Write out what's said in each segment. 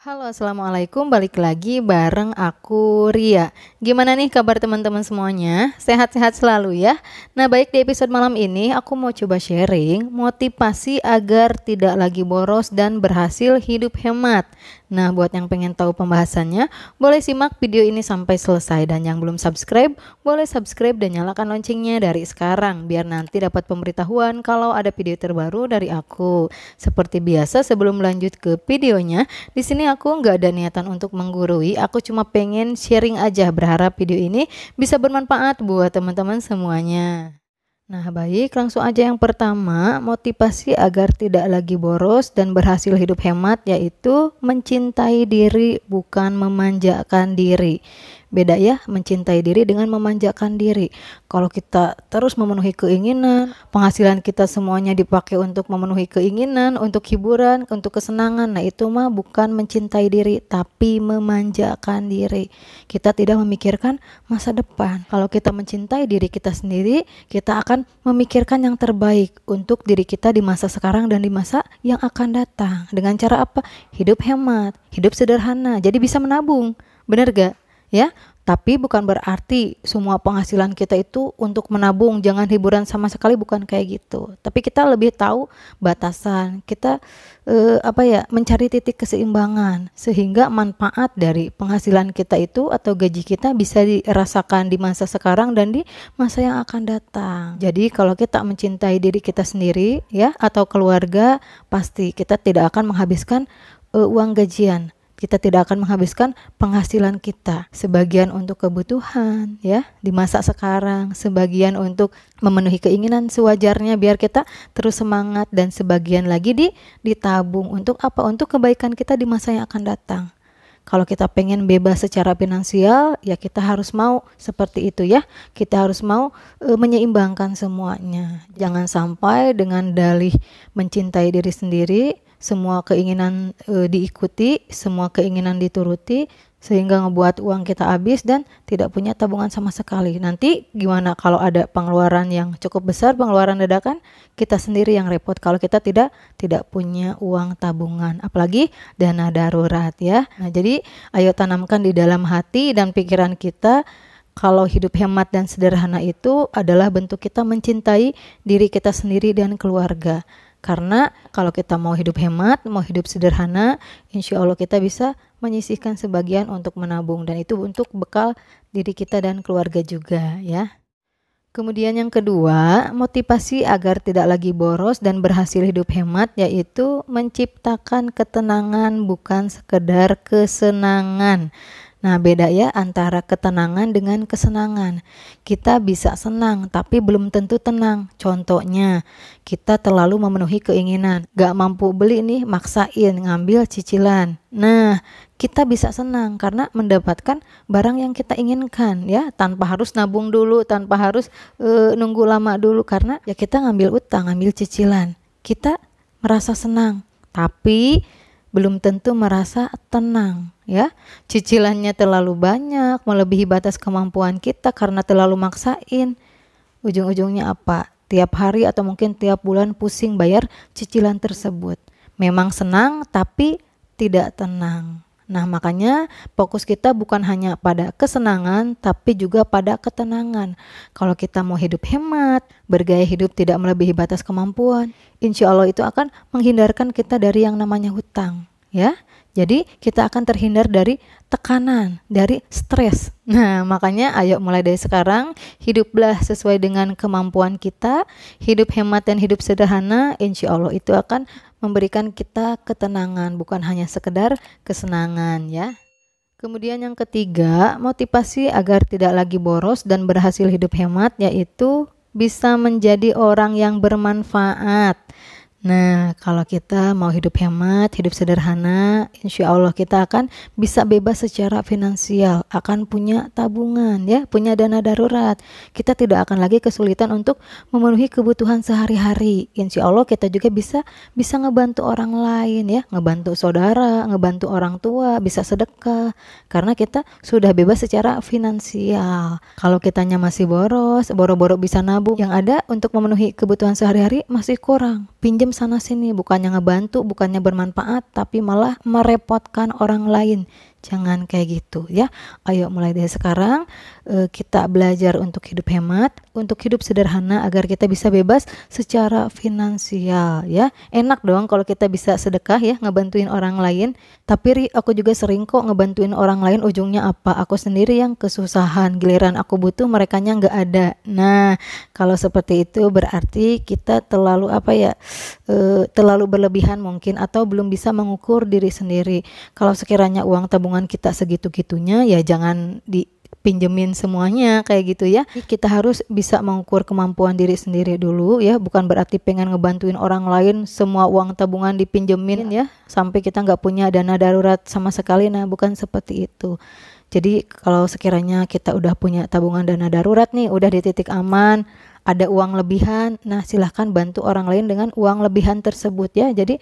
Halo, assalamualaikum. Balik lagi bareng aku Ria. Gimana nih kabar teman-teman semuanya? Sehat-sehat selalu ya. Nah, baik, di episode malam ini aku mau coba sharing motivasi agar tidak lagi boros dan berhasil hidup hemat. Nah, buat yang pengen tahu pembahasannya, boleh simak video ini sampai selesai. Dan yang belum subscribe, boleh subscribe dan nyalakan loncengnya dari sekarang biar nanti dapat pemberitahuan kalau ada video terbaru dari aku. Seperti biasa, sebelum lanjut ke videonya, di sini aku nggak ada niatan untuk menggurui, aku cuma pengen sharing aja, berharap video ini bisa bermanfaat buat teman-teman semuanya. Nah, baik, langsung aja yang pertama, motivasi agar tidak lagi boros dan berhasil hidup hemat yaitu mencintai diri bukan memanjakan diri. Beda ya, mencintai diri dengan memanjakan diri. Kalau kita terus memenuhi keinginan, penghasilan kita semuanya dipakai untuk memenuhi keinginan, untuk hiburan, untuk kesenangan. Nah, itu mah bukan mencintai diri, tapi memanjakan diri. Kita tidak memikirkan masa depan. Kalau kita mencintai diri kita sendiri, kita akan memikirkan yang terbaik untuk diri kita di masa sekarang dan di masa yang akan datang. Dengan cara apa? Hidup hemat, hidup sederhana, jadi bisa menabung. Bener gak? Ya, tapi bukan berarti semua penghasilan kita itu untuk menabung, jangan hiburan sama sekali, bukan kayak gitu. Tapi kita lebih tahu batasan, kita mencari titik keseimbangan sehingga manfaat dari penghasilan kita itu atau gaji kita bisa dirasakan di masa sekarang dan di masa yang akan datang. Jadi kalau kita mencintai diri kita sendiri ya atau keluarga, pasti kita tidak akan menghabiskan uang gajian. Kita tidak akan menghabiskan penghasilan kita, sebagian untuk kebutuhan ya di masa sekarang, sebagian untuk memenuhi keinginan sewajarnya biar kita terus semangat, dan sebagian lagi ditabung untuk apa? Untuk kebaikan kita di masa yang akan datang. Kalau kita pengen bebas secara finansial, ya kita harus mau seperti itu ya. Kita harus mau menyeimbangkan semuanya. Jangan sampai dengan dalih mencintai diri sendiri, semua keinginan diikuti, semua keinginan dituruti, sehingga ngebuat uang kita habis dan tidak punya tabungan sama sekali. Nanti gimana kalau ada pengeluaran yang cukup besar, pengeluaran dadakan, kita sendiri yang repot kalau kita tidak punya uang tabungan, apalagi dana darurat ya. Nah, jadi ayo tanamkan di dalam hati dan pikiran kita kalau hidup hemat dan sederhana itu adalah bentuk kita mencintai diri kita sendiri dan keluarga. Karena kalau kita mau hidup hemat, mau hidup sederhana, insya Allah kita bisa menyisihkan sebagian untuk menabung, dan itu untuk bekal diri kita dan keluarga juga ya. Kemudian yang kedua, motivasi agar tidak lagi boros dan berhasil hidup hemat yaitu menciptakan ketenangan bukan sekedar kesenangan. Nah, beda ya antara ketenangan dengan kesenangan. Kita bisa senang tapi belum tentu tenang. Contohnya, kita terlalu memenuhi keinginan, gak mampu beli nih, maksain ngambil cicilan. Nah, kita bisa senang karena mendapatkan barang yang kita inginkan ya, tanpa harus nabung dulu, tanpa harus nunggu lama dulu, karena ya kita ngambil utang, ngambil cicilan. Kita merasa senang, tapi belum tentu merasa tenang ya. Cicilannya terlalu banyak, melebihi batas kemampuan kita karena terlalu maksain. Ujung-ujungnya apa? Tiap hari atau mungkin tiap bulan pusing bayar cicilan tersebut. Memang senang tapi tidak tenang. Nah, makanya fokus kita bukan hanya pada kesenangan tapi juga pada ketenangan. Kalau kita mau hidup hemat, bergaya hidup tidak melebihi batas kemampuan, insya Allah itu akan menghindarkan kita dari yang namanya hutang ya. Jadi kita akan terhindar dari tekanan, dari stres. Nah, makanya ayo mulai dari sekarang hiduplah sesuai dengan kemampuan kita, hidup hemat dan hidup sederhana, insya Allah itu akan memberikan kita ketenangan, bukan hanya sekedar kesenangan ya. Kemudian yang ketiga, motivasi agar tidak lagi boros dan berhasil hidup hemat yaitu bisa menjadi orang yang bermanfaat. Nah, kalau kita mau hidup hemat, hidup sederhana, insya Allah kita akan bisa bebas secara finansial, akan punya tabungan ya, punya dana darurat. Kita tidak akan lagi kesulitan untuk memenuhi kebutuhan sehari-hari. Insya Allah kita juga bisa ngebantu orang lain ya, ngebantu saudara, ngebantu orang tua, bisa sedekah, karena kita sudah bebas secara finansial. Kalau kitanya masih boros, boro-boro bisa nabung, yang ada untuk memenuhi kebutuhan sehari-hari masih kurang. pinjam sana sini, bukannya ngebantu, bukannya bermanfaat, tapi malah merepotkan orang lain. Jangan kayak gitu ya. Ayo mulai dari sekarang kita belajar untuk hidup hemat, untuk hidup sederhana agar kita bisa bebas secara finansial ya. Enak dong kalau kita bisa sedekah ya, ngebantuin orang lain. Tapi aku juga sering kok ngebantuin orang lain, ujungnya apa? Aku sendiri yang kesusahan, giliran aku butuh merekanya nggak ada. Nah, kalau seperti itu berarti kita terlalu terlalu berlebihan mungkin, atau belum bisa mengukur diri sendiri. Kalau sekiranya uang tabungan kita segitu-gitunya, ya jangan dipinjemin semuanya kayak gitu ya. Kita harus bisa mengukur kemampuan diri sendiri dulu ya, bukan berarti pengen ngebantuin orang lain semua uang tabungan dipinjemin ya, sampai kita nggak punya dana darurat sama sekali. Nah, bukan seperti itu. Jadi kalau sekiranya kita udah punya tabungan dana darurat nih, udah di titik aman, ada uang lebihan, nah silahkan bantu orang lain dengan uang lebihan tersebut ya. Jadi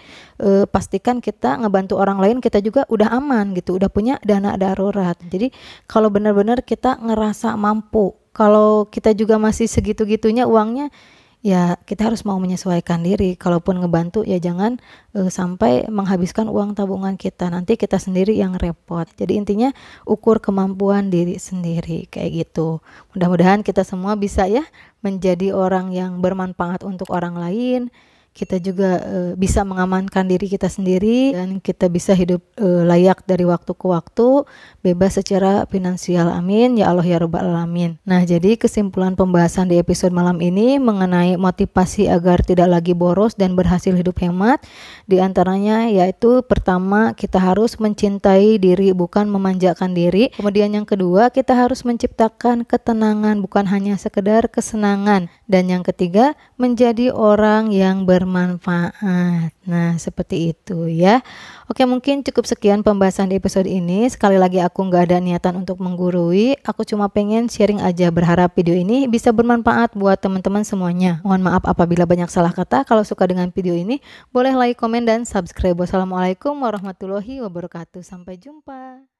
pastikan kita ngebantu orang lain, kita juga udah aman gitu, udah punya dana darurat. Jadi kalau benar-benar kita ngerasa mampu, kalau kita juga masih segitu-gitunya uangnya, ya kita harus mau menyesuaikan diri. Kalaupun ngebantu ya jangan sampai menghabiskan uang tabungan kita, nanti kita sendiri yang repot. Jadi intinya ukur kemampuan diri sendiri kayak gitu. Mudah-mudahan kita semua bisa ya menjadi orang yang bermanfaat untuk orang lain. Kita juga bisa mengamankan diri kita sendiri, dan kita bisa hidup layak dari waktu ke waktu, bebas secara finansial. Amin ya Allah ya Rabbal Alamin. Nah, jadi kesimpulan pembahasan di episode malam ini mengenai motivasi agar tidak lagi boros dan berhasil hidup hemat, di antaranya yaitu pertama, kita harus mencintai diri bukan memanjakan diri. Kemudian yang kedua, kita harus menciptakan ketenangan bukan hanya sekedar kesenangan. Dan yang ketiga, menjadi orang yang bermanfaat. Nah, seperti itu ya. Oke, mungkin cukup sekian pembahasan di episode ini. Sekali lagi aku nggak ada niatan untuk menggurui. Aku cuma pengen sharing aja. Berharap video ini bisa bermanfaat buat teman-teman semuanya. Mohon maaf apabila banyak salah kata. Kalau suka dengan video ini, boleh like, komen, dan subscribe. Wassalamualaikum warahmatullahi wabarakatuh. Sampai jumpa.